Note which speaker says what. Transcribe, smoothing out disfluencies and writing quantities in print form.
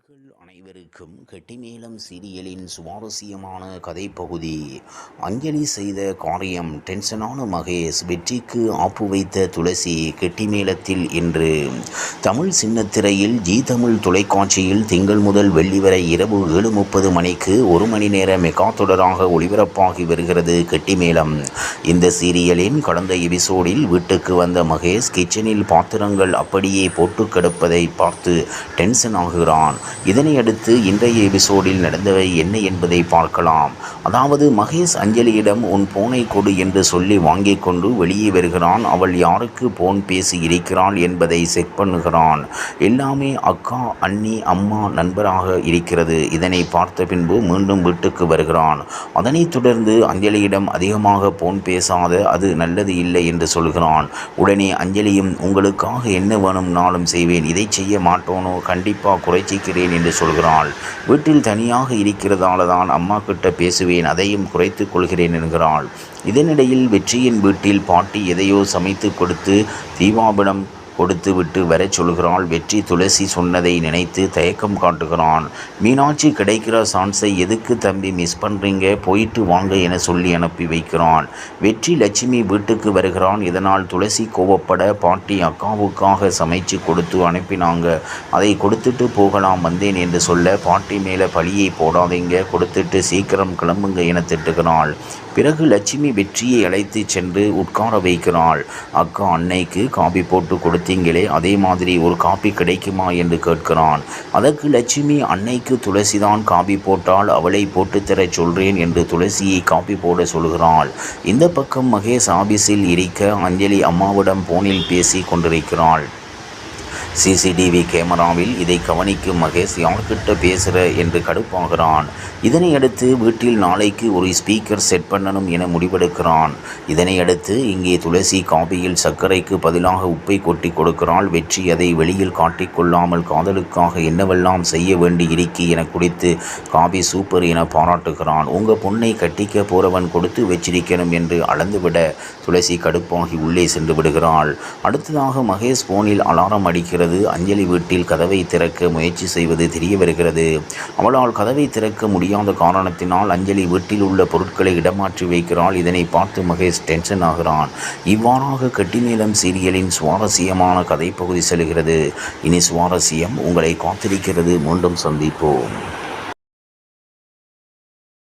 Speaker 1: நேயர்கள் அனைவருக்கும் கெட்டிமேளம் சீரியலின் சுவாரஸ்யமான கதைப்பகுதி. அஞ்சலி செய்த காரியம் டென்ஷனான மகேஷ், வெற்றிக்கு ஆப்பு வைத்த துளசி. கெட்டிமேளத்தில் இன்று தமிழ் சின்னத்திரையில் ஜீ தமிழ் தொலைக்காட்சியில் திங்கள் முதல் வெள்ளி வரை இரவு 7:30 மணிக்கு 1 மணி நேர மெகா தொடராக ஒளிபரப்பாகி வருகிறது கெட்டிமேளம். இந்த சீரியலின் கடந்த எபிசோடில் வீட்டுக்கு வந்த மகேஷ் கிச்சனில் பாத்திரங்கள் அப்படியே போட்டு கிடப்பதை பார்த்து டென்ஷன் ஆகிறான். இதனையடுத்து இன்றைய எபிசோடில் நடந்தவை என்ன என்பதை பார்க்கலாம். அதாவது மகேஷ் அஞ்சலியிடம் உன் போனை கொடு என்று சொல்லி வாங்கிக் கொண்டு வெளியே வருகிறான். அவள் யாருக்கு போன் பேசி இருக்கிறாள் என்பதை செக் பண்ணுகிறான். எல்லாமே அக்கா, அண்ணி, அம்மா, நண்பராக இருக்கிறது. இதனை பார்த்த பின்பு மீண்டும் வீட்டுக்கு வருகிறான். அதனைத் தொடர்ந்து அஞ்சலியிடம் அதிகமாக போன் பேசாத, அது நல்லது இல்லை என்று சொல்கிறான். உடனே அஞ்சலியும் உங்களுக்காக என்ன வேணும்னாலும் செய்வேன், இதை செய்ய மாட்டோனோ கண்டிப்பாக குறைச்சிக்கிறேன் என்று சொல்கிறாள். வீட்டில் தனியாக இருக்கிறதால தான் அம்மா கிட்ட பேசுவேன், அதையும் குறைத்து கொள்கிறேன் என்கிறாள். இதனிடையில் வெற்றியின் வீட்டில் பாட்டி எதையோ சமைத்து கொடுத்து தீபாவிடம் கொடுத்து விட்டு வரச் சொல்கிறாள். வெற்றி துளசி சொன்னதை நினைத்து தயக்கம் காட்டுகிறான். மீனாட்சி கிடைக்கிற சான்ஸை எதுக்கு தம்பி மிஸ் பண்ணுறீங்க, போயிட்டு வாங்க என சொல்லி அனுப்பி வைக்கிறான். வெற்றி லட்சுமி வீட்டுக்கு வருகிறான். இதனால் துளசி கோவப்பட பாட்டி அக்காவுக்காக சமைச்சு கொடுத்து அனுப்பினாங்க, அதை கொடுத்துட்டு போகலாம் வந்தேன் என்று சொல்ல பாட்டி மேலே பழியை போடாதீங்க, கொடுத்துட்டு சீக்கிரம் கிளம்புங்க என திட்டுகிறாள். பிறகு லட்சுமி வெற்றியை அழைத்து சென்று உட்கார வைக்கிறாள். அக்கா, அன்னைக்கு காபி போட்டு கொடுத்தீங்களே, அதே மாதிரி ஒரு காபி கிடைக்குமா என்று கேட்கிறான். அதற்கு லட்சுமி அன்னைக்கு துளசிதான் காபி போட்டால் அவளை போட்டுத்தர சொல்றேன் என்று துளசியை காபி போட சொல்கிறாள். இந்த பக்கம் மகேஷ் ஆபீஸில் இருக்க அஞ்சலி அம்மாவிடம் போனில் பேசி கொண்டிருக்கிறாள். சிசிடிவி கேமராவில் இதை கவனிக்கும் மகேஷ் யார்கிட்ட பேசுகிற என்று கடுப்பாகிறான். இதனையடுத்து வீட்டில் நாளைக்கு ஒரு ஸ்பீக்கர் செட் பண்ணணும் என முடிவெடுக்கிறான். இதனையடுத்து இங்கே துளசி காபியில் சர்க்கரைக்கு பதிலாக உப்பை கொட்டி கொடுக்கிறாள். வெற்றி அதை வெளியில் காட்டிக்கொள்ளாமல் காதலுக்காக என்னவெல்லாம் செய்ய வேண்டி இருக்கி என குடித்து காபி சூப்பர் என பாராட்டுகிறான். உங்கள் பொண்ணை கட்டிக்க போறவன் கொடுத்து வச்சிருக்கணும் என்று அளந்துவிட துளசி கடுப்பாகி உள்ளே சென்று விடுகிறாள். அடுத்ததாக மகேஷ் போனில் அலாரம் அடிக்கிறது. அஞ்சலி வீட்டில் கதவை திறக்க முயற்சி செய்வது தெரிய வருகிறது. அவளால் கதவை திறக்க முடியாத காரணத்தினால் அஞ்சலி வீட்டில் உள்ள பொருட்களை இடமாற்றி வைக்கிறாள். இதனை பார்த்து மகேஷ் டென்ஷன் ஆகிறான். இவ்வாறாக கெட்டிமேளம் சீரியலின் சுவாரஸ்யமான கதைப்பகுதி செல்கிறது. இனி சுவாரஸ்யம் உங்களை காத்திருக்கிறது. மீண்டும் சந்திப்போம்.